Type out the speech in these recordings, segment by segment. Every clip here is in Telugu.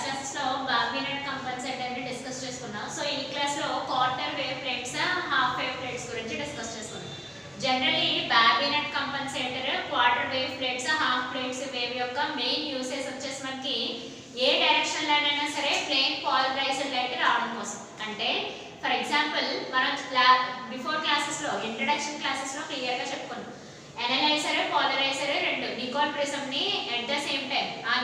క్లాసెస్ లో బాబినెట్ కంపన్సేటర్ ని డిస్కస్ చేసుకున్నాం. సో ఈ క్లాస్ లో quarter wave plates half wave plates గురించి డిస్కస్ చేసుకున్నాం. Generally Babinet compensator quarter wave plates half plates wave యొక్క మెయిన్ యూసేజ్ వచ్చేసి మనకి ఏ డైరెక్షన్ లోనైనా సరే ప్లేన్ పోలరైజ్డ్ లైట్ రావడం కోసం. అంటే ఫర్ ఎగ్జాంపుల్ మనం బిఫోర్ క్లాసెస్ లో ఇంట్రడక్షన్ క్లాసెస్ లో క్లియర్ గా చెప్పుకున్నాం. ఎనలైజర్ పోలరైజర్ రెండు నికోల్ ప్రిజం ని ఎట్ ద సేమ్ టైం ఆ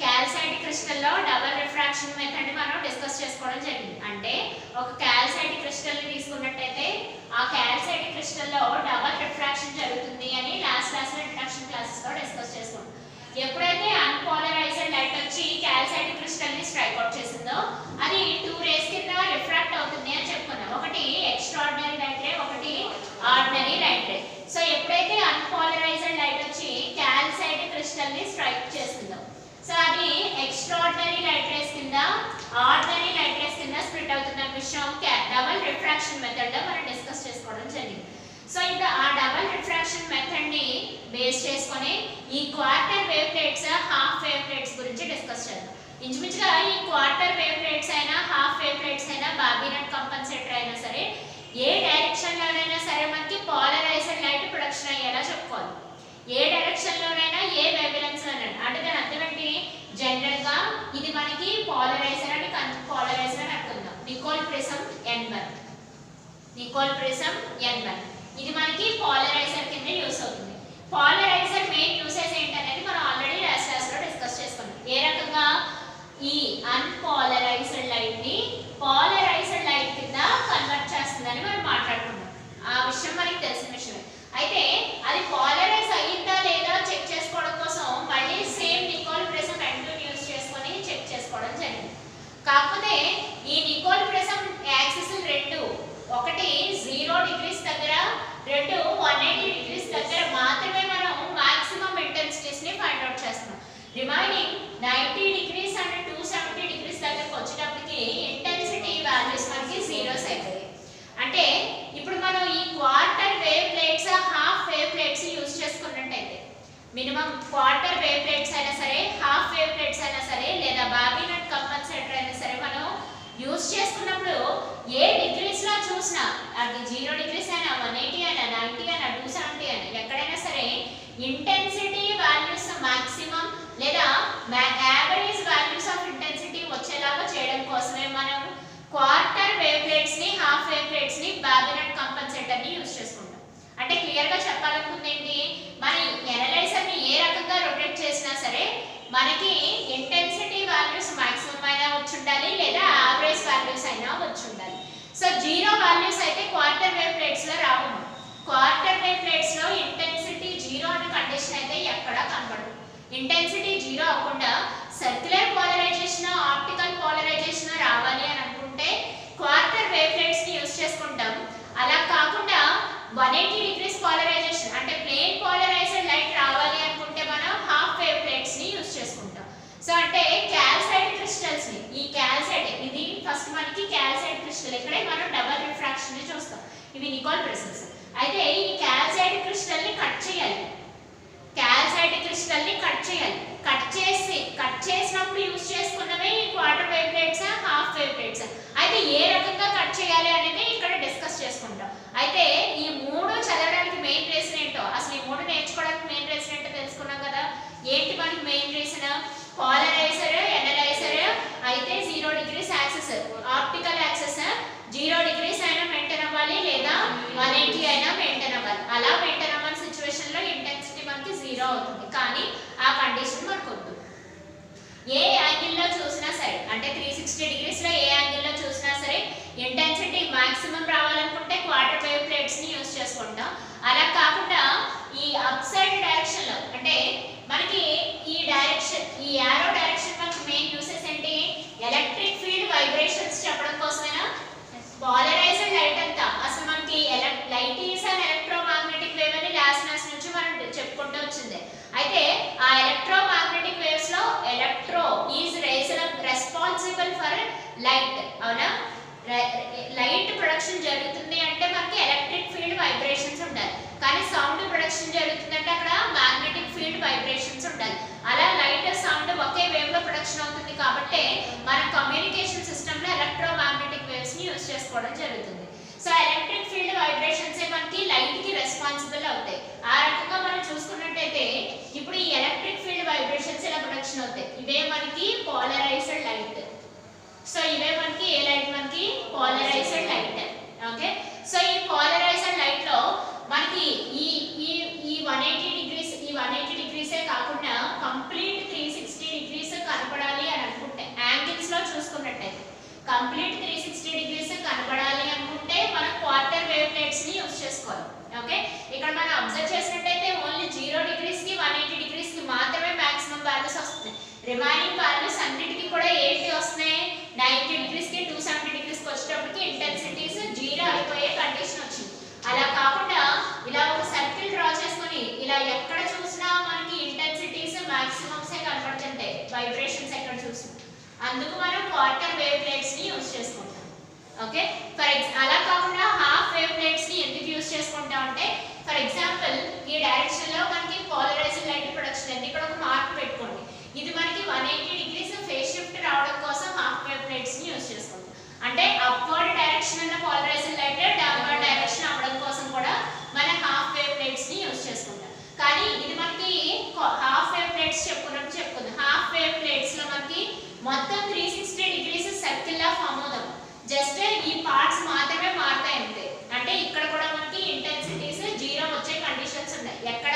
క్యాల్సైట్ క్రిస్టల్ లో డబుల్ రిఫ్రాక్షన్ మెథడ్ ని మనం డిస్కస్ చేసుకోవడం జరిగింది. అంటే ఒక క్యాల్సైట్ క్రిస్టల్ ని తీసుకున్నట్టయితే ఆ క్యాల్సైట్ క్రిస్టల్ లో డబుల్ రిఫ్రాక్షన్ జరుగుతుంది అని లాస్ట్ క్లాస్ లో ఇంట్రడక్షన్ క్లాసెస్ లో డిస్కస్ చేసుకున్నాం. ఎప్పుడైతే అన్పోలరైజ్డ్ లైట్ వచ్చి క్యాల్సైట్ క్రిస్టల్ ని స్ట్రైక్ అవుట్ చేసిందో అది టూ రేస్ కింద రిఫ్రాక్ట్ అవుతుంది అని చెప్పుకున్నాం. ఒకటి ఎక్స్ట్రాఆర్డినరీ లైట్ రే, ఒకటి ఆర్డినరీ లైట్ రే. సో ఎప్పుడైతే అన్పోలరైజ్డ్ లైట్ వచ్చి క్యాల్సైట్ క్రిస్టల్ ని స్ట్రైక్ చేసిందో సో అది ఎక్స్ట్రాఆర్డినరీ లైట్ రేస్ కింద ఆర్డినరీ లైట్ రేస్ కింద స్ప్లిట్ అవుతున్న విషయం డబుల్ రిఫ్రాక్షన్ మెథడ్ లో మనం డిస్కస్ చేసుకోవడం జరిగింది. సో ఇంకా ఆ డబుల్ రిఫ్రాక్షన్ మెథడ్ ని బేస్ చేసుకొని ఈ quarter wave plates half wave plates గురించి డిస్కస్ చేద్దాం. ఇంచుమించుగా ఈ క్వార్టర్ వేవ్ ప్లేట్స్ అయినా హాఫ్ వేవ్ ప్లేట్స్ అయినా బాబినెట్ కంపన్సేటర్ అయినా సరే ఏ డైరెక్షన్ లోనైనా సరే మనకి పోలరైజ్డ్ లైట్ ప్రొడక్షన్ అయ్యేలా చెప్పుకోవాలి. ఏ డైరెక్షన్ లోనైనా ఏ వేవ్లెంగ్త్ లోనైనా. అంటే దాని అర్థం ఏంటి? జనరల్ గా ఇది మనకి పోలరైజర్ అని పోలరైజర్ అని అనుకుందాం. Nicole prism N1, Nicole prism N1 ఇది మనకి పోలరైజర్ కింద యూస్ అవుతుంది. పోలరైజర్ మెయిన్ యూసేజ్ ఏంటనేది మనం ఆల్రెడీ లాస్ట్ క్లాస్ లో డిస్కస్ చేసుకున్నాం. ఏ రకంగా ఈ అన్పోలరైజ్డ్ లైట్ ని పోలరైజ్డ్ లైట్ కింద కన్వర్ట్ చేస్తుందని మనం మాట్లాడుకున్నాం. ఆ విషయం మనకి తెలిసిన విషయమే. అయితే అది పోలరైజ్ అయ్యిందా లేదా చెక్ చేసుకోవడం కోసం మళ్ళీ same Nicole prism N2 use చేసుకొని చెక్ చేసుకోవడం జరిగింది. కాకపోతే ఈ నికోల్ ప్రిజం యాక్సిస్ రెండు, ఒకటి 0 డిగ్రీస్ దగ్గర, రెండు 180 డిగ్రీస్ దగ్గర మాత్రమే మనం మాక్సిమం ఇంటెన్సిటీస్ ని ఫైండ్ అవుట్ చేస్తున్నాం. రిమైనింగ్ 90 డిగ్రీస్ అండ్ 270 డిగ్రీస్ దగ్గరకు వచ్చేటప్పటికి ఇంటెన్సిటీ వాల్యూస్ మనకి జీరోస్ అవుతాయి. అంటే ఇప్పుడు మనం ఈ quarter wave plates half wave plates use చేసుకున్నట్టయితే మినిమం క్వార్టర్ వేవ్ ప్లేట్స్ అయినా సరే హాఫ్ వేవ్ ప్లేట్స్ అయినా సరే లేదా బాబినెట్ కంపన్సేటర్ అయినా సరే మనం యూస్ చేసుకున్నప్పుడు ఏ డిగ్రీస్ లో చూసినా అది 0 డిగ్రీస్ అయినా 180 అయినా 90 అయినా 270 అయినా ఎక్కడైనా సరే ఇంటెన్సిటీ వాల్యూస్ మాక్సిమం లేదా యావరేజ్ వాల్యూస్ ఆఫ్ ఇంటెన్సిటీ వచ్చేలాగా చేయడం కోసమే మనం క్వార్టర్ వేవ్ ప్లేట్స్ ని హాఫ్ వేవ్ ప్లేట్స్ ని బాబినెట్ కంపన్సేటర్ ని యూస్ చేసుకుంటాం. అంటే క్లియర్ గా చెప్పాలనుకుంది ఏంటి? మన ఎనలైజర్ ని ఏ రకంగా రొటేట్ చేసినా సరే మనకి ఇంటెన్సిటీ వాల్యూస్ మాక్సిమం అయినా వచ్చి ఉండాలి లేదా యావరేజ్ వాల్యూస్ అయినా వచ్చి ఉండాలి. సో 0 వాల్యూస్ అయితే క్వార్టర్ వేవ్ ప్లేట్స్ లో రావు. క్వార్టర్ వేవ్ ప్లేట్స్ లో ఇంటెన్సిటీ 0 అనే కండిషన్ అయితే ఎక్కడా కనబడదు. ఇంటెన్సిటీ 0 అవ్వకుండా సర్క్యులర్ పోలరైజేషన్ ఆప్టికల్ పోలరైజేషన్ రావాలి అని అనుకుంటే క్వార్టర్ వేవ్ ప్లేట్స్ ని యూస్ చేసుకుంటాం. అలా కాకుండా 180 డిగ్రీస్ పోలరైజేషన్ అంటే ప్లేన్ పోలరైజ్డ్ లైట్ రావాలి అనుకుంటే మనం హాఫ్ వేవ్ ప్లేట్స్ ని యూస్ చేసుకుంటాం. సో అంటే క్యాల్సైట్ క్రిస్టల్స్ ని ఈ క్యాల్సైట్ ఇది ఫస్ట్ మనకి క్యాల్సైట్ క్రిస్టల్ ఇక్కడే మనం డబుల్ రిఫ్రాక్షన్ ని చూస్తాం. ఇవి నికోల్ ప్రిజమ్స్. అయితే ఈ క్యాల్సైట్ క్రిస్టల్ ని కట్ చేయాలి. క్యాల్సైట్ క్రిస్టల్ ని కట్ చేయాలి. కట్ చేసినప్పుడు యూస్ చేసుకున్నవే ఈ quarter wave plates half wave plates. అయితే ఏ రకంగా కట్ చేయాలి అనేది ఇక్కడ డిస్కస్ చేసుకుంటాం. అయితే ఈ మూడు చదవడానికి మెయిన్ రీజన్ ఏంటో అసలు ఈ మూడు నేర్చుకోవడానికి మెయిన్ రీజన్ ఏంటో తెలుసుకున్నాం కదా. ఏంటి మనకి మెయిన్ రీజన్? పోలరైజర్ ఎనలైజర్ అయితే 0 degrees axis optical axis 0 degrees అయినా మెయింటైన్ అవ్వాలి లేదా 180 అయినా మెయింటైన్ అవ్వాలి. అలా మెయింటైన్ అవ్వని సిచ్యువేషన్ లో ఇంటెన్సిటీ మనకి 0 అవుతుంది. కానీ ఆ కండిషన్ మనకు వద్దు. ఏ యాంగిల్ లో చూసినా సరే అంటే 360 డిగ్రీస్ లో ఏ యాంగిల్ లో చూసినా సరే ఇంటెన్సిటీ మాక్సిమం రావాలనుకుంటే క్వార్టర్ వేవ్ ప్లేట్స్ ని యూస్ చేసుకుంటాం. అలా కాకుండా ఈ అప్ సైడ్ డైరెక్షన్ లో అంటే మనకి ఈ డైరెక్షన్ ఈ యారో డైరెక్షన్ మనకి మెయిన్ యూసెస్ ఏంటి? ఎలక్ట్రిక్ ఫీల్డ్ వైబ్రేషన్స్ చెప్పడం కోసమేనా? పోలరైజ్డ్ లైట్ అంతా అసలు మనకి light is an electromagnetic wave అని లాస్ట్ క్లాస్ నుంచి మనం చెప్పుకుంటూ వచ్చింది. అయితే ఆ ఎలక్ట్రోమాగ్నెటిక్ వేవ్స్ లో electro is responsible for light. అవునా? లైట్ ప్రొడక్షన్ జరుగుతుంది అంటే మనకి ఎలక్ట్రిక్ ఫీల్డ్ వైబ్రేషన్స్ ఉండాలి. కానీ సౌండ్ ప్రొడక్షన్ జరుగుతుందంటే అక్కడ మ్యాగ్నెటిక్ ఫీల్డ్ వైబ్రేషన్స్ ఉండాలి. అలా లైట్ సౌండ్ ఒకే వేవ్ లో ప్రొడక్షన్ కాబట్టి మన కమ్యూనికేషన్ సిస్టమ్ లో ఎలక్ట్రోమాగ్నెటిక్ వేవ్స్ ని యూస్ చేసుకోవడం జరుగుతుంది. సో ఎలక్ట్రిక్ ఫీల్డ్ వైబ్రేషన్స్ మనకి లైట్ కి రెస్పాన్సిబుల్ అవుతాయి. ఆ రకంగా మనం చూసుకున్నట్టయితే ఇప్పుడు ఈ ఎలక్ట్రిక్ ఫీల్డ్ వైబ్రేషన్స్ ఎలా ప్రొడక్షన్ అవుతాయి, ఇవే మనకి పోలరైజ్డ్ లైట్. సో ఇవే మనకి ఏ లైట్, మనకి పోలరైజ్డ్ లైట్. ఓకే, సో ఈ పోలరైజ్డ్ లైట్ లో మనకి ఈ ఈ ఈ 180 డిగ్రీసే కాకుండా కంప్లీట్ 360 డిగ్రీస్ కనపడాలి అని అనుకుంటే, యాంగిల్స్ లో చూసుకున్నట్టయితే కంప్లీట్ 360 డిగ్రీస్ కనపడాలి అనుకుంటే మనం క్వార్టర్ వేవ్ ప్లేట్స్ ని యూస్ చేసుకోవాలి. ఓకే, ఇక్కడ మనం అబ్జర్వ్ చేసినట్టయితే ఓన్లీ 0 డిగ్రీస్ కి 180 డిగ్రీస్ కి మాత్రమే మాక్సిమం వాల్యూస్ వస్తున్నాయి. రిమైనింగ్ వాల్యూస్ అన్నిటికీ కూడా ఏంటి వస్తున్నాయి, 90 డిగ్రీస్ కి 270 డిగ్రీస్ కి వచ్చేటప్పటికి ఇంటెన్సిటీస్ 0 అయిపోయే కండిషన్ వచ్చింది. అలా కాకుండా ఇలా ఒక సర్కిల్ డ్రా చేసుకొని ఇలా ఎక్కడ చూసినా మనకి ఇంటెన్సిటీస్ మాక్సిమమ్స్ కనపడుతుంటాయి, వైబ్రేషన్స్ ఎక్కడ చూసినా. అందుకు మనం క్వార్టర్ వేవ్ ప్లేట్స్ ని యూస్ చేసుకుంటాం. ఓకే, అలా కాకుండా హాఫ్ వేవ్ ప్లేట్స్ ని ఎందుకు యూస్ చేసుకుంటాం అంటే, ఫర్ ఎగ్జాంపుల్ ఈ డైరెక్షన్ లో మనకి పోలరైజ్డ్ లైట్ ప్రొడక్షన్ ఉంది. ఇక్కడ ఒక మార్క్ పెట్టుకోండి, ఇది మనకి 180 డిగ్రీస్ ఫేజ్ షిఫ్ట్ రావడం కోసం హాఫ్ వేవ్ ప్లేట్స్ ని యూస్ చేసుకుంటాం. అంటే అప్వర్డ్ డైరెక్షన్ ఉన్న పోలరైజ్డ్ లైట్ డౌన్వర్డ్ డైరెక్షన్ అవ్వడం కోసం కూడా మనం హాఫ్ వేవ్ ప్లేట్స్ ని యూస్ చేసుకుంటాం. కానీ ఇది మనకి హాఫ్ వేవ్ ప్లేట్స్ చెప్పుకుందాం. హాఫ్ వేవ్ ప్లేట్స్ లో మనకి మొత్తం 360 డిగ్రీస్ సర్కిల్ లా ఫామ్ అవుతాం. జస్ట్ ఈ పార్ట్స్ మాత్రమే మారుతాయి అంతే. అంటే ఇక్కడ కూడా మనకి ఇంటెన్సిటీస్ 0 వచ్చే కండిషన్స్ ఉన్నాయి. ఎక్కడ,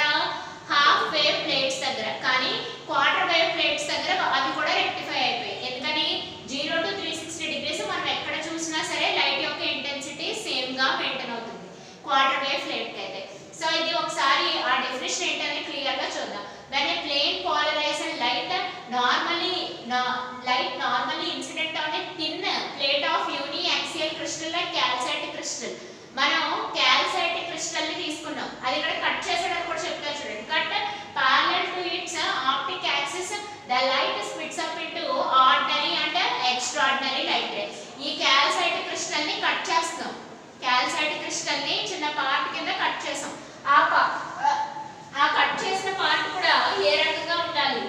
హాఫ్ వేవ్ ప్లేట్స్ దగ్గర. కానీ క్వార్టర్ వేవ్ ప్లేట్స్ దగ్గర అవి కూడా రెక్టిఫై అయిపోయాయి. ఎందుకని 0 to 360 డిగ్రీస్ మనం ఎక్కడ చూసినా సరే లైట్ యొక్క ఇంటెన్సిటీ సేమ్ గా మెయింటైన్ అవుతుంది క్వార్టర్ వేవ్ ప్లేట్ కి అయితే. సో ఇది ఒకసారి ఆ డెఫినిషన్ ఏంటని క్లియర్ గా చూద్దాం. when a plane polarized light normally incident on a thin plate of uniaxial crystal like calcite crystal. మనం calcite crystal ని తీసుకున్నాం, అది ఇక్కడ కట్ చేసేటప్పుడు కూడా చెప్తాను చూడండి. Cut parallel to its optic axis the light splits up into ordinary and extraordinary light rays. ఈ calcite crystal ని కట్ చేస్తాం. calcite crystal ని చిన్న పార్ట్ కింద కట్ చేసాం. ఆ కట్ చేసిన పార్ట్ కూడా ఏ రకంగా ఉండాలి,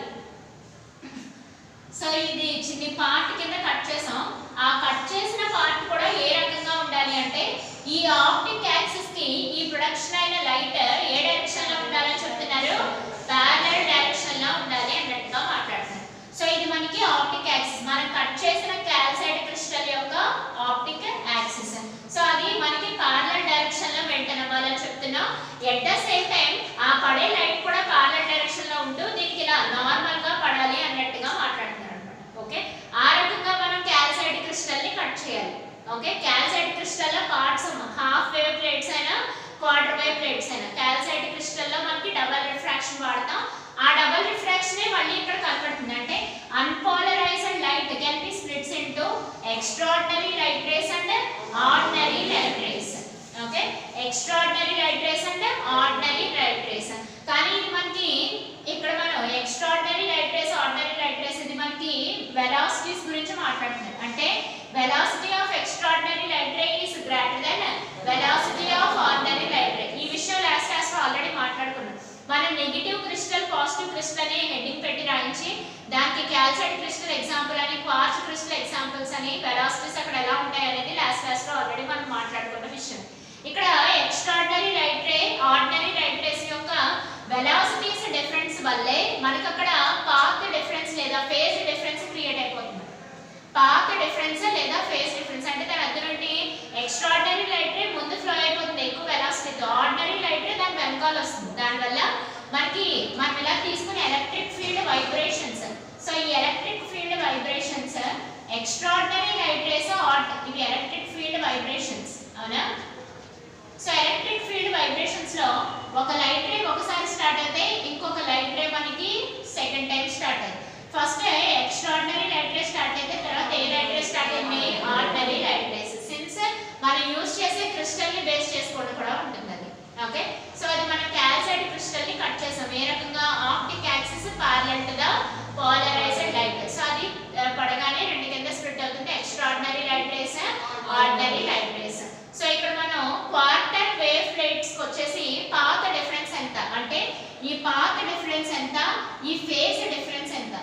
సో ఇది చిన్న పార్ట్ కింద కట్ చేసాం. ఆ కట్ చేసిన పార్ట్ కూడా ఏ రకంగా ఉండాలి అంటే, ఈ ఆప్టిక్ యాక్సిస్ కి ఈ ప్రొడక్షన్ అయిన లైట్ ఏ డైరెక్షన్ లో ఉండాలని చెప్తున్నారు, ప్యారలల్ డైరెక్షన్ లో ఉండాలి అన్నట్టుగా మాట్లాడుతున్నారు. సో ఇది మనకి ఆప్టిక్ యాక్సిస్, మనం కట్ చేసిన కాల్సైట్ క్రిస్టల్ యొక్క ఆప్టిక్ యాక్సిస్. సో అది మనకి ప్యారలల్ డైరెక్షన్ లో మెయింటైన్ అవ్వాలని చెప్తున్నాం. ఎట్ ద సేమ్ టైం ఆ పడే లైట్ కూడా ప్యారలల్ డైరెక్షన్ లో ఉంటూ దీనికి ఇలా నార్మల్ గా పడాలి అన్నట్టుగా మాట్లాడుతున్నారు అన్నమాట. ఓకే, ఆ రకంగా మనం కాల్సైట్ క్రిస్టల్ ని కట్ చేయాలి. ఓకే, కాల్సైట్ క్రిస్టల్ లో పార్ట్స్ హాఫ్ వేవ్ ప్లేట్స్ అయినా క్వార్టర్ వేవ్ ప్లేట్స్ అయినా, కాల్సైట్ క్రిస్టల్ లో మనకి డబుల్ రిఫ్రాక్షన్ వాడతాం. ఆ డబుల్ రిఫ్రాక్షన్ మళ్ళీ ఇక్కడ కనపడుతుంది. అంటే unpolarised light can be splits into extraordinary light race and ordinary light race. Okay, extraordinary light race and ordinary light race. కానీ ఇది మనకి ఇక్కడ మనం extraordinary light rays, ordinary light race ఇది మనకి వెలాసిటీస్ గురించి మాట్లాడుతున్నారు. అంటే velocity of extraordinary light ray is greater than velocity of ordinary light ray. ఈ విషయం లాస్ట్ క్లాస్ లో ఆల్రెడీ మాట్లాడుకున్నాం. మనం నెగటివ్ క్రిస్టల్, పాజిటివ్ క్రిస్టల్ అనే హెడ్డింగ్ పెట్టి రాయించి దానికి కాల్సైట్ క్రిస్టల్ ఎగ్జాంపుల్ అని, క్వార్ట్జ్ క్రిస్టల్ ఎగ్జాంపుల్స్ అని, వెలాసిటీస్ అక్కడ ఎలా ఉంటాయి అనేది లాస్ట్ క్లాస్ లో ఆల్రెడీ మనం మాట్లాడుకున్న విషయం. ఇక్కడ extraordinary light ray, ordinary light race యొక్క వెలాసిటీస్ డిఫరెన్స్ వల్లే మనకు అక్కడ పాత్ డిఫరెన్స్ లేదా ఫేజ్ డిఫరెన్స్ క్రియేట్ అయిపోతుంది. పాత్ డిఫరెన్స్ లేదా ఫేజ్ డిఫరెన్స్ అంటే దాని అర్థం ఏంటి, ఎక్స్ట్రాఆర్డినరీ లైట్ రే ముందు ఫ్లో అయిపోతుంది ఎక్కువ వెలాసిటీతో, ఆర్డినరీ లైట్ రే దాని వెనకాల వస్తుంది. దానివల్ల మనకి మనం ఇలా తీసుకునే ఎలక్ట్రిక్ ఫీల్డ్ వైబ్రేషన్స్, సో ఈ electric field vibrations extraordinary light race, ఇవి ఎలక్ట్రిక్ ఫీల్డ్ వైబ్రేషన్స్ అవునా. సో ఎలక్ట్రిక్ ఫీల్డ్ వైబ్రేషన్స్ లో ఒక లైట్ రే ఒకసారి స్టార్ట్ అయితే ఇంకొక లైట్ రే మనకి సెకండ్ టైం స్టార్ట్ అవుతుంది. First extraordinary light ray start అయితే తర్వాత ఏ లైట్ రే స్టార్ట్ అయింది, ఆర్డినరీ లైట్ రేస్. సిన్స్ మనం యూజ్ చేసే క్రిస్టల్ ని బేస్ చేసుకోవడం కూడా ఉంటుంది అది. ఓకే, సో అది మనం కాల్సైట్ క్రిస్టల్ ని కట్ చేసాం. ఏ రకంగా, optic axis parallel to the polarized light. So అది పడగానే రెండు కింద స్ప్లిట్ అవుతుంది, extraordinary light rays, ordinary light rays. So ఇక్కడ మనం క్వార్టర్ వేవ్ ప్లేట్స్ కి వచ్చేసి పాత్ డిఫరెన్స్ ఎంత అంటే, ఈ పాత్ డిఫరెన్స్ ఎంత, ఈ ఫేజ్ డిఫరెన్స్ ఎంత.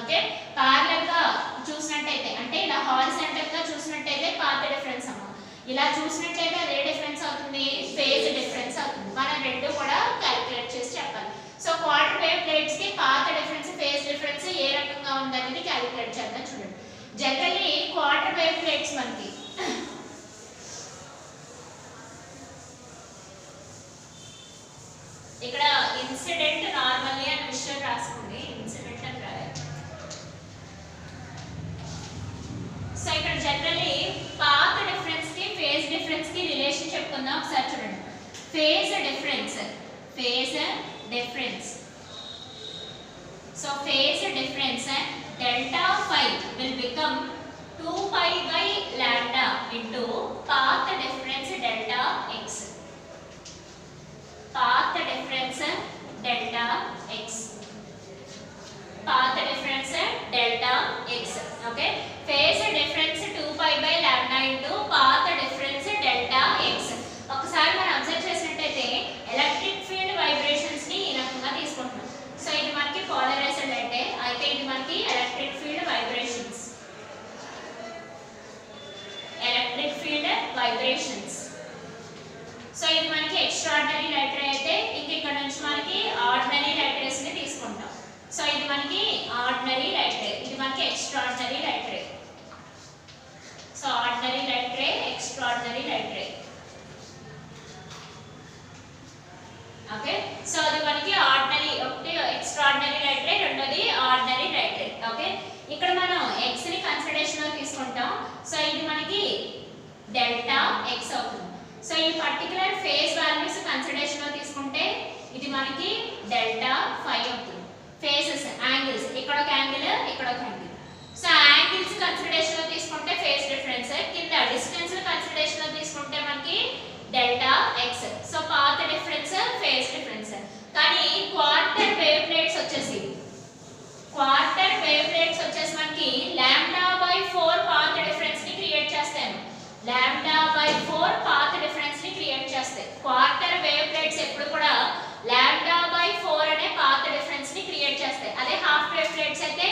ఓకే, ప్యారలల్ గా ఇలా చూసినట్లయితే అదే డిఫరెన్స్ అవుతుంది, ఫేజ్ డిఫరెన్స్ అవుతుంది. మనం రెండు కూడా క్యాలిక్యులేట్ చేసి చెప్పాలి. సో క్వార్టర్ వేవ్ ప్లేట్స్ కి పాత్ డిఫరెన్స్ ఫేజ్ డిఫరెన్స్ ఏ రకంగా ఉందనేది క్యాలిక్యులేట్ చేద్దాం. చూడండి, జనరల్లీ క్వార్టర్ వేవ్ ప్లేట్స్ మనకి ఇక్కడ ఇన్సిడెంట్ నార్మల్లీ అని విషయం రాసుకోండి, ఇన్సిడెంట్ అని రాయాలి. సో ఇక్కడ జనరల్లీ పాత్ డిఫరెన్స్ కి ఫేజ్ డిఫరెన్స్ కి రిలేషన్ చెప్పుకుందాం. ఒకసారి చూడండి, phase difference so phase difference delta phi will become 2 pi by lambda into path difference delta x. Path difference delta x. Path difference delta x. Okay. Phase difference 2 pi by lambda into path difference delta x. ఒకసారి మనం అబ్జర్వ్ చేసినట్లయితే ఎలక్ట్రిక్ ఫీల్డ్ వైబ్రేషన్స్ ని ఈ రకంగా తీసుకుంటున్నాం. సో ఇది మనకి పోలరైజ్డ్ అయితే ఇది మనకి electric field vibrations. Electric field vibrations. So ఇది మనకి ఎక్స్ట్రార్డినరీ లైట్ రే అయితే ఇక్కడ నుంచి మనకి ఆర్డినరీ లైట్ రేస్ ని తీసుకుంటాం. సో ఇది మనకి ఆర్డినరీ లైట్ రే, ఇది మనకి extraordinary light ray. So ordinary light ray, extraordinary light ray. Okay, so అది మనకి ఆర్డినరీ, ఒకటి ఎక్స్ట్రార్డినరీ లైట్ రే, రెండోది ఆర్డినరీ లైట్ రే. ఓకే, ఇక్కడ మనం x ని కన్సిడరేషన్ లో తీసుకుంటాం. సో ఇది మనకి డెల్టా x అవుతుంది. సో ఈ పర్టిక్యులర్ ఫేజ్ వాల్యూస్ కన్సిడరేషన్ లో తీసుకుంటే ఇది మనకి డెల్టా ఫై అవుతుంది. ఫేజెస్ యాంగిల్స్, ఇక్కడ ఒక యాంగిల్, ఇక్కడ ఒక యాంగిల్. సో యాంగిల్స్ కన్సిడరేషన్ లో తీసుకుంటే ఫేజ్ డిఫరెన్స్, కింద డిస్టెన్స్ కన్సిడరేషన్ లో తీసుకుంటే మనకి delta x. So path difference, phase difference. కానీ క్వార్టర్ వేవ్ ప్లేట్స్ వచ్చేసి మనకి లాంబ్డా బై 4 పాత్ డిఫరెన్స్ ని క్రియేట్ చేస్తాయి. లాంబ్డా బై 4 పాత్ డిఫరెన్స్ ని క్రియేట్ చేస్తాయి. క్వార్టర్ వేవ్ ప్లేట్స్ ఎప్పుడు కూడా లాంబ్డా బై 4 అనే పాత్ డిఫరెన్స్ ని క్రియేట్ చేస్తాయి. అదే హాఫ్ వేవ్ ప్లేట్స్ అయితే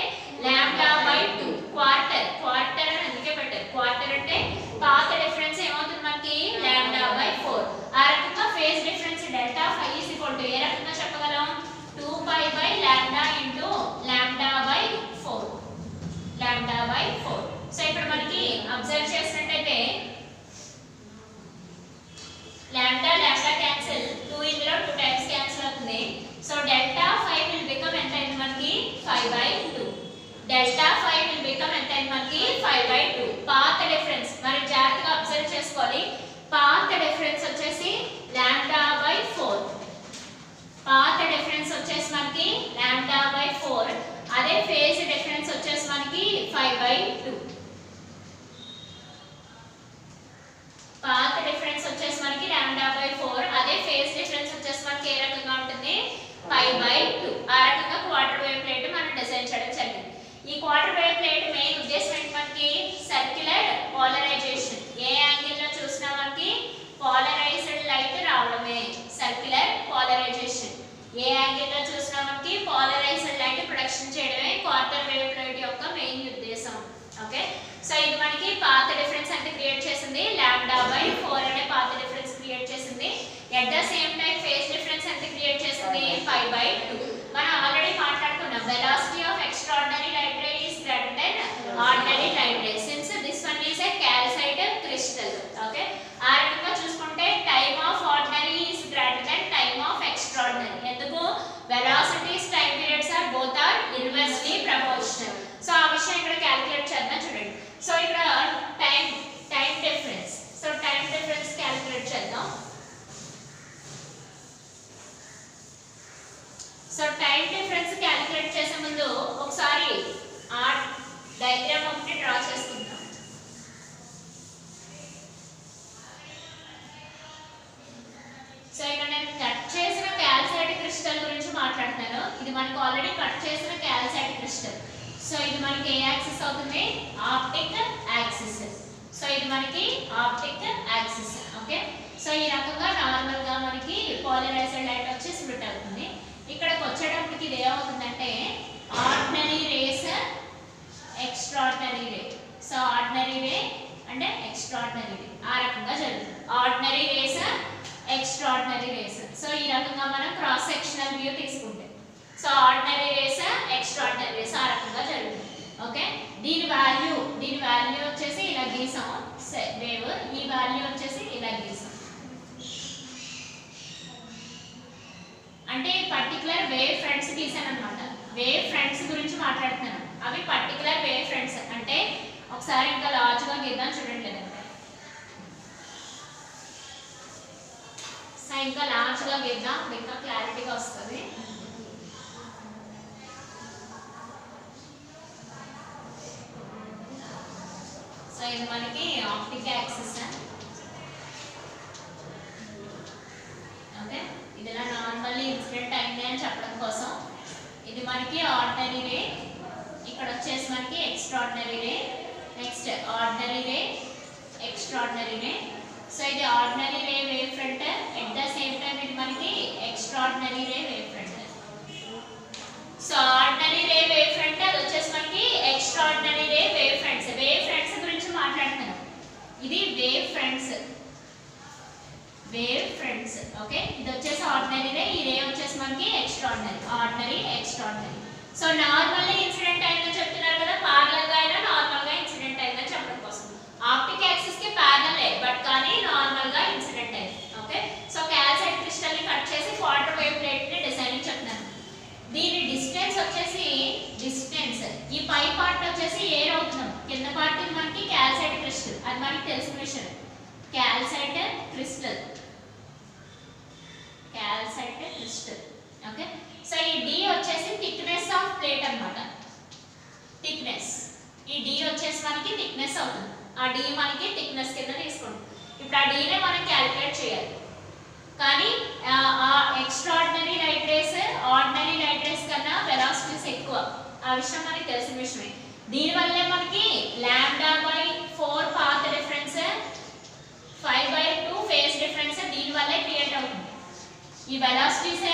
లాంబ్డా బై 2. క్వార్టర్ అని అందుకే పెట్టారు. క్వార్టర్ అంటే పాత్ డిఫరెన్స్ ఏమవుతుంది మనకి లాంబ్డా బై 4. ఆ రకంగా phase difference delta phi is equal to ఏ రకంగా చెప్పగలం, 2 pi by lambda into lambda by 4. Lambda by 4. So ఇక్కడ మనకి అబ్జర్వ్ చేసినట్టయితే లాంబ్డా క్యాన్సిల్, 2 ఇందులో 2 టైమ్స్ క్యాన్సిల్ అవుతుంది. So delta phi will become ఎంత అయింది మనకి 5/2. డెల్టా ఫై విల్ బికమ్ ఎంత అయింది మనకి 5/2. పాత్ డిఫరెన్స్ మరి జాగ్రత్తగా అబ్జర్వ్ చేసుకోవాలి. పాత్ డిఫరెన్స్ వచ్చేసి లాంబ్డా బై 4. పాత్ డిఫరెన్స్ వచ్చేసి మనకి లాంబ్డా బై 4. అదే ఫేజ్ డిఫరెన్స్ వచ్చేసి మనకి 5/2. పాత్ డిఫరెన్స్ వచ్చేసి మనకి లాంబ్డా బై 4. అదే ఫేజ్ డిఫరెన్స్ వచ్చేసి మనకి ఏ రకంగా ఉంటుంది 5/2. ఆ రకంగా క్వార్టర్ వేవ్ ప్లేట్ మనం డిజైన్ చేయడం జరిగింది. ఈ క్వార్టర్ వేవ్ ప్లేట్ మెయిన్ ఉద్దేశం ఏంటి మనకి సర్క్యులర్ పోలరైజేషన్. ఏ యాంగిల్ లో చూసినా మనకి పోలరైజ్డ్ లైట్ రావడమే సర్క్యులర్ పోలరైజేషన్. ఏ యాంగిల్ లో చూసినా మనకి పోలరైజ్డ్ లైట్ ప్రొడక్షన్ చేయడమే క్వార్టర్ వేవ్ ప్లేట్ యొక్క మెయిన్ ఉద్దేశం. ఓకే, సో ఇది మనకి పాత్ డిఫరెన్స్ అంటే క్రియేట్ చేసింది లాంబ్డా బై 4 అనే పాత్ డిఫరెన్స్ క్రియేట్ చేసింది. At the same time phase difference అంటే క్రియేట్ చేసింది 5/2. మనం ఆల్రెడీ మాట్లాడుకున్నాం velocity of extraordinary light ray is greater then ordinary light ray since this one is a calcite crystal. Okay, ఆ రకంగా చూసుకుంటే time of ordinary is greater than time of extraordinary. ఎందుకు velocities time periods are both are inversely proportional. So ఆ విషయం ఇక్కడ క్యాలిక్యులేట్ చేద్దాం. చూడండి, సో ఇక్కడ time difference. So time difference calculate చేద్దాం. సో టైం డిఫరెన్స్ క్యాలిక్యులేట్ చేసే ముందు ఒకసారి ఆ డయాగ్రామ్ ఒకటి డ్రా చేసుకుందాం. సో ఇక్కడ నేను కట్ చేసిన క్యాల్సైట్ క్రిస్టల్ గురించి మాట్లాడుతున్నాను. ఇది మనకు ఆల్రెడీ కట్ చేసిన క్యాల్సైట్ క్రిస్టల్. సో ఇది మనకి ఏ యాక్సిస్ అవుతుంది ఆప్టిక్ యాక్సిస్. సో ఇది మనకి ఆప్టిక్ యాక్సిస్. ఓకే, సో ఈ రకంగా నార్మల్ గా మనకి పోలరైజ్డ్ లైట్ వచ్చి స్ప్లిట్ అవుతుంది. ఇక్కడికి వచ్చేటప్పటికి ఇది ఏమవుతుందంటే ఆర్డినరీ రేస్, ఎక్స్ట్రార్డినరీ రే. సో ఆర్డినరీ రే అంటే ఎక్స్ట్రార్డినరీ రే ఆ రకంగా దీని వాల్యూ వచ్చేసి ఇలా గీసాం వేవ్, ఈ వాల్యూ వచ్చేసి ఇలా గీసాం. అంటే పర్టికులర్ వేవ్ ఫ్రంట్స్ గీసాను అనమాట. వేవ్ ఫ్రంట్స్ గురించి మాట్లాడుతున్నాను. అవి పర్టికులర్ వేవ్ ఫ్రంట్స్ అంటే ఒకసారి ఇంకా లార్జ్గా గీద్దాం చూడండి. లేదంటే సో ఇంకా లార్జ్గా గీద్దాం, ఇంకా క్లారిటీగా వస్తుంది. సో ఇది మనకి ఆప్టిక్ యాక్సిస్. ఓకే, ఇది ఇలా నార్మల్లీ ఇన్సిడెంట్ అయింది అని చెప్పడం కోసం. ఇది మనకి ఆర్డినరీ రే, ఇక్కడ వచ్చేసి మనకి ఎక్స్ట్రాడినరీ రే, నెక్స్ట్ ఆర్డినరీ రే, ఎక్స్ట్రాడినరీ రే. సో ఇది ordinary ray wave front, at the same time ఇది మనకి ఎక్స్ట్రాడినరీ రే వేవ్ ఫ్రంట్. సో ఆర్డినరీ రే వేవ్ ఫ్రంట్, అది వచ్చేసి మనకి ఎక్స్ట్రాడినరీ రే వేవ్ ఫ్రంట్స్. వేవ్ ఫ్రంట్స్ గురించి మాట్లాడుతున్నాను. ఇది wave fronts, wave fronts. Okay, ఇది వచ్చేసి ఆర్డినరీ రే, ఈ రే వచ్చేసి మనకి extraordinary, ordinary extraordinary. So normally incident అయిందని చెప్తున్నారు కదా, పారలల్ గా అయినా నార్మల్ గా ఇన్సిడెంట్ అయిందని చెప్పడం కోసం. ఆప్టిక్ యాక్సిస్ కి పారలల్ బట్ కానీ నార్మల్ గా ఇన్సిడెంట్ అయింది. ఓకే, సో క్యాల్సైట్ క్రిస్టల్ ని కట్ చేసి క్వార్టర్ వేవ్ ప్లేట్ ని డిజైనింగ్ చెప్తున్నాను. దీని డిస్టెన్స్ వచ్చేసి డిస్టెన్స్, ఈ పై పార్ట్ వచ్చేసి ఎయిర్ అవుతున్నాం, కింద పార్ట్ మనకి క్యాల్సైట్ క్రిస్టల్, అది మనకి తెలిసిన విషయం. Calcite crystal, calcite crystal. Okay, so ఈ D వచ్చేసి థిక్నెస్ ఆఫ్ ప్లేట్ అన్నమాట. థిక్నెస్, ఈ D వచ్చేసి మనకి థిక్నెస్ అవుతుంది. ఆ D మనకి థిక్నెస్ కింద తీసుకోండి. ఇప్పుడు ఆ D నే మనం క్యాలిక్యులేట్ చేయాలి. కానీ ఆ extraordinary light rays ordinary light rays కన్నా వెలాసిటీస్ ఎక్కువ, ఆ విషయం మనకి తెలిసిన విషయమే. దీనివల్లే మనకి λ/4 పాత్ డిఫరెన్స్, 5/2 ఫేజ్ డిఫరెన్స్ దీనివల్లే క్రియేట్ అవుతుంది. ఈ వెలాసిటీస్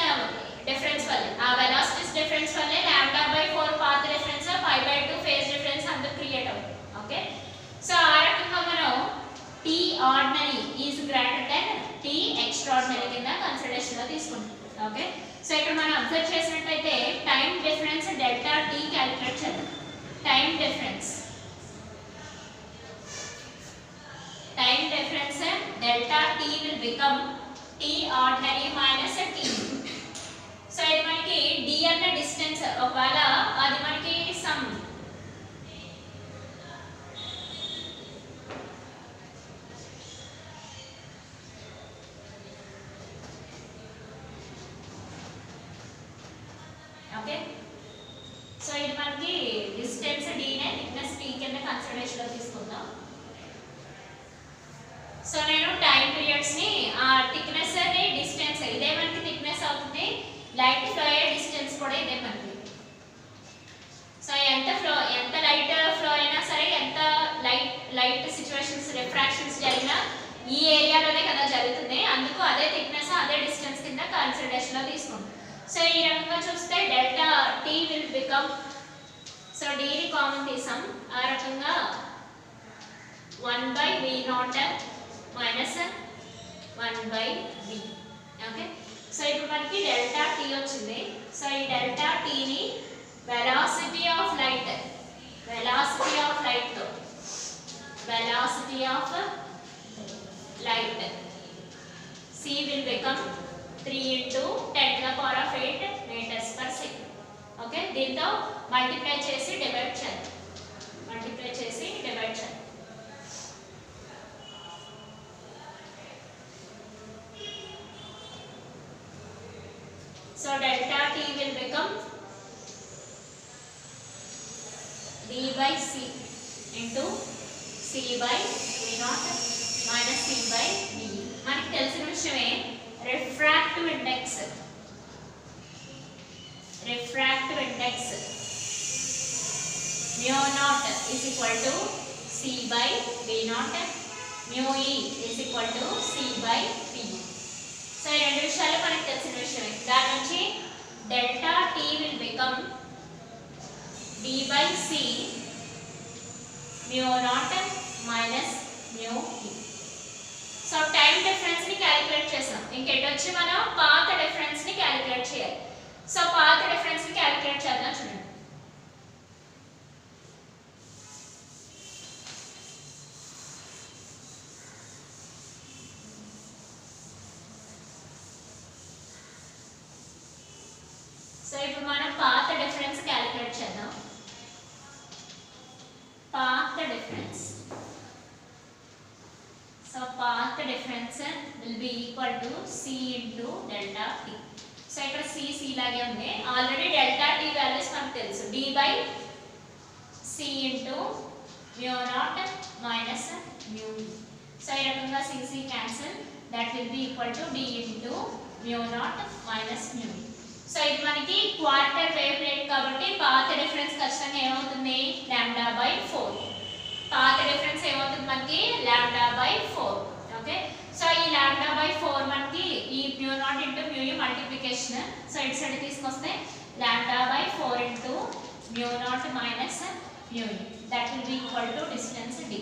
డిఫరెన్స్ వల్లే, ఆ వెలాసిటీస్ డిఫరెన్స్ వల్లే λ/4 పాత్ డిఫరెన్స్, 5/2 ఫేజ్ డిఫరెన్స్ అంతా క్రియేట్ అవుతుంది. ఓకే, సో ఆ రకంగా మనం T ordinary is greater than T extraordinary కింద కన్సిడరేషన్ లో తీసుకుంటాం. ఓకే, సో ఇక్కడ మనం అబ్జర్వ్ చేసినట్లయితే time difference delta T calculate చేద్దాం. Time difference delta T will become T ordinary minus T. So ఇది మనకి D అన్న డిస్టెన్స్, ఒకవేళ అది మనకి సమ్ ఓకే, సో ఇది మనకి డిస్టెన్స్ D నే థిక్నెస్ T కింద కన్సిడరేషన్ లో తీసుకుందాం. సో నేను టైం పీరియడ్స్ ని ఆ థిక్నెస్ ని డిస్టెన్స్ ఇదే మనకి థిక్నెస్ అవుతుంది, లైట్ ఫ్లో అయ్యే డిస్టెన్స్ కూడా ఇదే మనకి. సో ఎంత లైట్ ఫ్లో అయినా సరే, ఎంత లైట్ సిచ్యువేషన్స్ రిఫ్రాక్షన్స్ జరిగినా ఈ ఏరియాలోనే కదా జరుగుతుంది, అందుకు అదే థిక్నెస్ అదే డిస్టెన్స్ కింద కన్సిడరేషన్ లో తీసుకుంటాం. సో ఈ రకంగా చూస్తే delta T will become, so D ని కామన్ తీసాం, ఆ రకంగా 1/V0 minus 1/V. Okay, so ఇప్పుడు మనకి డెల్టా T వచ్చింది. సో ఈ డెల్టా T ని వెలాసిటీ ఆఫ్ లైట్ తో velocity of light C will become 3 into 10 to the power of 8 meters per second. Okay, దీంతో మల్టిప్లై చేసి డివైడ్ చేద్దాం. So delta T will become D by C into C by V0 minus C by D. మనకి తెలిసిన విషయమే refractive index mu0 is equal to C by V0, mu E is equal to C by V. So ఈ రెండు విషయాలు మనకి తెలిసిన విషయమే. దాని నుంచి delta T will become D by C mu0 minus mu E. So time difference ని క్యాలిక్యులేట్ చేసాం. ఇంకెటు వచ్చి మనం పాత్ డిఫరెన్స్ ని క్యాలిక్యులేట్ చేయాలి. సో పాత్ డిఫరెన్స్ ని క్యాలిక్యులేట్ చేద్దాం చూడండి. be equal to C into delta T. So ఇక్కడ C లాగే ఉంది. ఆల్రెడీ డెల్టా T వాల్యూస్ మనకు తెలుసు. D by C into mu naught minus mu. So ఈ రకంగా C cancel. That will be equal to D into mu naught minus mu. So ఇది మనకి క్వార్టర్ వేవ్ ప్లేట్ కాబట్టి పాత్ డిఫరెన్స్ ఖచ్చితంగా ఏమవుతుంది లాంబ్డా బై 4. పాత్ డిఫరెన్స్ ఏమవుతుంది మనకి లాంబ్డా బై 4. ఓకే, సో ఈ లాంబ్డా బై 4 మనకి ఈ mu naught into mu multiplication. So ఇటు సైడ్ తీసుకొస్తే lambda by 4 into mu naught minus mu. That will be equal to distance D.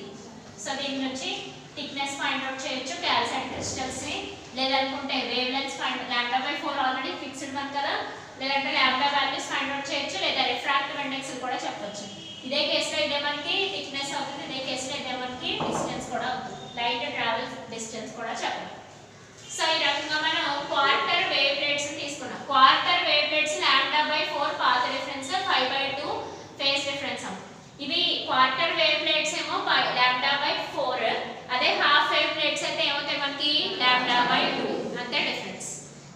So దీని నుంచి థిక్నెస్ ఫైండ్ అవుట్ చేయొచ్చు క్యాల్సైట్ క్రిస్టల్స్ ని, లేదనుకుంటే wave length find lambda by 4 already fixed మన కదా, లేదంటే లాంబ్డా వాల్యూస్ ఫైండ్ అవుట్ చేయొచ్చు, లేదా రిఫ్రాక్టివ్ ఇండెక్స్ కూడా చెప్పొచ్చు. ఇదే కేసులో ఇదే మనకి థిక్నెస్ అవుతుంది, ఇదే కేసులో ఇదే మనకి డిస్టెన్స్ కూడా అవుతుంది, లైట్ ట్రావెల్ డిస్టెన్స్ కూడా చెప్పాలి. సో ఈ రకంగా మనం క్వార్టర్ వేవ్ ప్లేట్స్ తీసుకున్నాం. Quarter wave plates lambda by 4 path difference, 5/2 phase difference. ఇవి క్వార్టర్ వేవ్ ప్లేట్స్ ఏమో లాంబ్డా బై 4, అదే హాఫ్ వేవ్ ప్లేట్స్ అయితే ఏమవుతాయి మనకి లాంబ్డా బై 2. అంతే డిఫరెన్స్.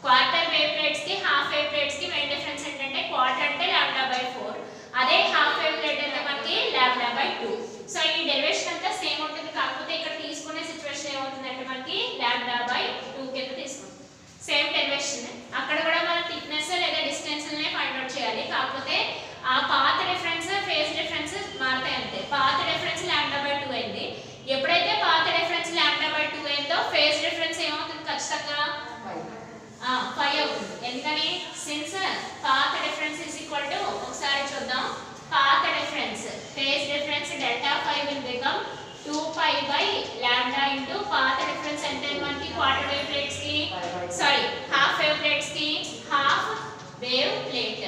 క్వార్టర్ వేవ్ ప్లేట్స్ కి హాఫ్ వేవ్ ప్లేట్స్ కి మెయిన్ డిఫరెన్స్ ఏంటంటే క్వార్టర్ అంటే లాంబ్డా బై 4, అదే హాఫ్ వేవ్ ప్లేట్ అంటే మనకి లాంబ్డా బై 2. సో ఈ డెరివేషన్ అంతా సేమ్ ఉంటుంది, కాకపోతే ఇక్కడ తీసుకునే సిచువేషన్ ఏమవుతుందంటే మనకి లాంబ్డా బై 2 కింద తీసుకుంటాం. సేమ్ డెరివేషన్, అక్కడ కూడా మనం థిక్నెస్ లేదా డిస్టెన్స్ నే ఫైండ్ అవుట్ చేయాలి, కాకపోతే ఆ పాత్ డిఫరెన్స్ ఫేజ్ డిఫరెన్స్ మారుతాయి అంతే. పాత్ డిఫరెన్స్ లాంబ్డా బై 2 అయింది, ఎప్పుడైతే పాత్ డిఫరెన్స్ లాంబ్డా బై 2 అయిందో ఫేజ్ డిఫరెన్స్ ఏమవుతుంది ఖచ్చితంగా 5 అవుతుంది. ఎందుకని since path difference is equal to, ఒకసారి చూద్దాం, path difference phase difference delta 5 will become 2pi by lambda into path difference ఎంత మనకి క్వార్టర్ వేవ్ ప్లేట్స్ కి, సారీ హాఫ్ వేవ్ ప్లేట్స్ కి, half wave plate.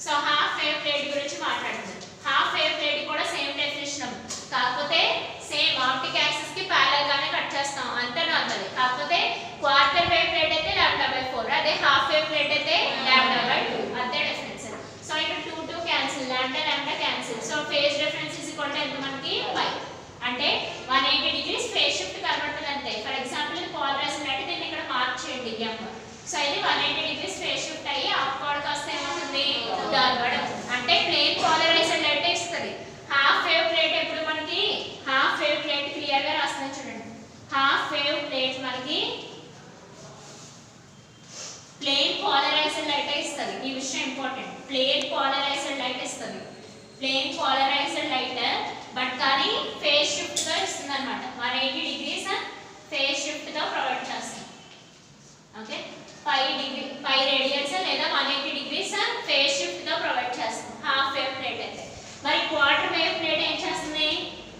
So half wave plate గురించి మాట్లాడుతుంది. హాఫ్ వేవ్ ప్లేట్ కూడా సేమ్ డెఫినిషన్, కాకపోతే సేమ్ ఆప్టిక్ యాక్సిస్ కి ప్యారలల్ గానే కట్ చేస్తాం అంతే నార్మల్. కాకపోతే క్వార్టర్ వేవ్ ప్లేట్ అయితే లాంబ్డా బై 4, అదే హాఫ్ వేవ్ ప్లేట్ అయితే లాంబ్డా బై 2, అంతే డిఫరెన్స్. సో ఇక్కడ 2 cancel, lambda lambda cancel. So phase difference is equal to ఎంత మనకి 5, అంటే 180 డిగ్రీస్ ఫేజ్ షిఫ్ట్ కనబడుతుంది అంతే. ఫర్ ఎగ్జాంపుల్ ఇది పోలరైజేషన్ అంటే దీన్ని ఇక్కడ మార్క్ చేయండి m. సో ఇది 180 డిగ్రీస్ ఫేజ్ షిఫ్ట్ అయ్యి అప్వర్డ్ కాస్త ఏమవుతుంది డౌన్వర్డ్ అవుతుంది, అంటే ప్లేన్ పోలరైజేషన్ లైట్ ఇస్తుంది. హాఫ్ వేవ్ ప్లేట్ ఎప్పుడు మనకి హాఫ్ వేవ్ ప్లేట్ క్లియర్ గా రాస్తున్నాను చూడండి. హాఫ్ వేవ్ ప్లేట్ మనకి ప్లేన్ పోలరైజేషన్ లైట్ ఇస్తుంది, ఈ విషయం ఇంపార్టెంట్. ప్లేన్ పోలరైజేషన్ లైట్ ఇస్తుంది, ప్లేన్ పోలరైజేషన్ లైట్, బట్ కానీ ఫేజ్ షిఫ్ట్ తో ఇస్తుంది అన్నమాట. 180 డిగ్రీస్ ఫేజ్ షిఫ్ట్ తో ప్రొవైడ్ చేస్తుంది. ఓకే, 5 రేడియన్స్ లేదా 180 డిగ్రీస్ ఫేజ్ షిఫ్ట్ తో ప్రొవైడ్ చేస్తుంది హాఫ్ వేవ్ ప్లేట్ అయితే. మరి క్వార్టర్ వేవ్ ప్లేట్ ఏం చేస్తుంది?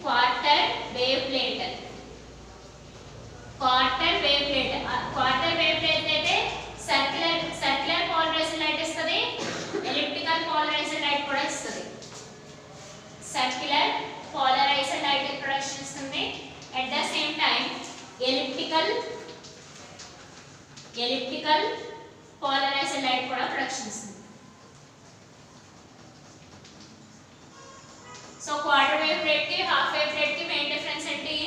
Quarter wave plate, quarter wave plate, quarter wave plate అయితే సర్క్యులర్ పోలరైజేషన్ లైట్ ఇస్తుంది, ఎలిప్టికల్ పోలరైజేషన్ లైట్ కూడా ఇస్తుంది. సర్క్యులర్ పోలరైజేషన్ లైట్ ప్రొడక్షన్ ఇస్తుంది, at the same time elliptical polarization light కూడా ప్రొడక్షన్ ఇస్తుంది. సో క్వార్టర్ వేవ్ ప్లేట్ కి హాఫ్ వేవ్ ప్లేట్ కి మెయిన్ డిఫరెన్స్ ఏంటి?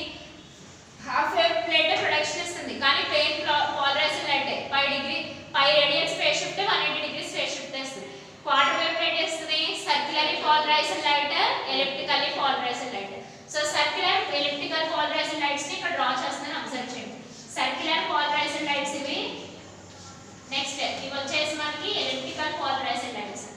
హాఫ్ వేవ్ ప్లేట్ ప్రొడక్షన్ ఇస్తుంది, కానీ plane polarization light 5 radians phase shift 180 degrees phase shift ఇస్తుంది. క్వార్టర్ వేవ్ ప్లేట్ ఇస్తుంది circular polarization light, elliptical polarization light. So circular elliptical polarization lights ని ఇక్కడ డ్రా చేస్తున్నాను, అబ్జర్వ్ చేయండి. సర్క్యులర్ పోలరైజేషన్ లైట్స్ ఇవి. నెక్స్ట్ ఇవి వచ్చేసి మనకి elliptical polarization lights.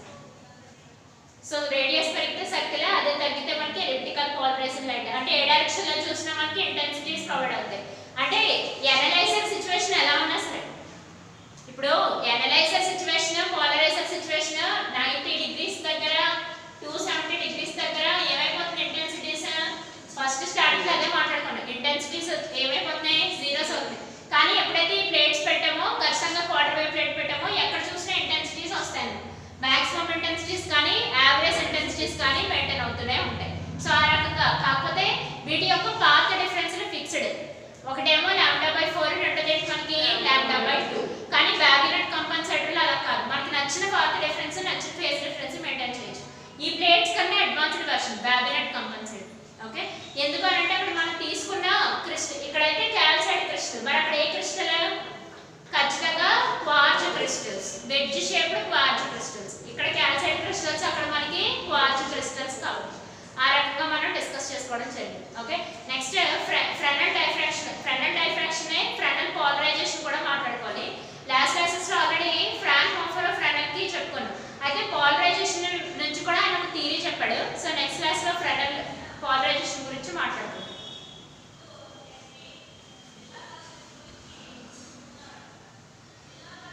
So radius పెరిగితే సర్క్యులర్, అదే తగ్గితే మనకి ఎలిప్టికల్ పోలరైజేషన్ లైట్. అంటే ఏ డైరెక్షన్ లో చూసినా మనకి ఇంటెన్సిటీస్ ప్రొవైడ్ అవుతాయి. అంటే ఎనలైజర్ సిచువేషన్ ఎలా ఉన్నా సరే, ఇప్పుడు analyser situation polariser situation 90 degrees దగ్గర 270 డిగ్రీస్ దగ్గర ఏమైపోతుంది ఇంటెన్సిటీస్? ఫస్ట్ స్టార్టింగ్ లో అదే మాట్లాడుకోండి, ఇంటెన్సిటీస్ ఏమైపోతున్నాయి? జీరోస్ అవుతాయి. కానీ ఎప్పుడైతే ఈ ప్లేట్స్ పెట్టామో, ఖచ్చితంగా క్వార్టర్ వేవ్ ప్లేట్ పెట్టామో, ఎక్కడ చూసినా ఇంటెన్సిటీస్ వస్తాయి. మాక్సిమం ఇంటెన్సిటీస్ కానీ యావరేజ్ ఇంటెన్సిటీస్ కానీ మెయింటైన్ అవుతూనే ఉంటాయి. సో ఆ రకంగా, కాకపోతే వీటి యొక్క పాత్ డిఫరెన్స్ ఫిక్స్డ్, ఒకటేమో లాంబ్డా బై 4, రెండోది మనకి లాంబ్డా బై 2. కానీ బ్యాబినెట్ కంపన్సేటర్లు అలా కాదు, మనకి నచ్చిన పాత్ డిఫరెన్స్ నచ్చిన ఫేజ్ డిఫరెన్స్ మెయింటైన్ చేయొచ్చు. ఈ ప్లేట్స్ కన్నా అడ్వాన్స్డ్ వెర్షన్ బ్యాబినెట్ కంపన్సేటర్. ఓకే, ఎందుకంటే అప్పుడు మనం తీసుకున్న క్రిస్టల్ ఇక్కడైతే క్యాల్సైట్ క్రిస్టల్, మరి వెజ్ షేప్డ్ క్వార్ట్జ్ క్రిస్టల్స్. ఇక్కడ క్యాల్సైట్ క్రిస్టల్స్, అక్కడ మనకి క్వార్ట్జ్ క్రిస్టల్స్ కావాలి. ఆ రకంగా మనం డిస్కస్ చేసుకోవడం జరిగింది. Okay, next Fresnel diffraction. Fresnel diffraction Fresnel polarization కూడా మాట్లాడుకోవాలి. లాస్ట్ క్లాసెస్ లో ఆల్రెడీ ఫ్రాన్హోఫర్ ఫ్రెనల్ కి చెప్పుకున్నాం. అయితే పోలరైజేషన్ నుంచి కూడా ఆయన ఒక థియరీ చెప్పాడు. సో నెక్స్ట్ క్లాస్ లో ఫ్రెనల్ పోలరైజేషన్ గురించి మాట్లాడుకుందాం.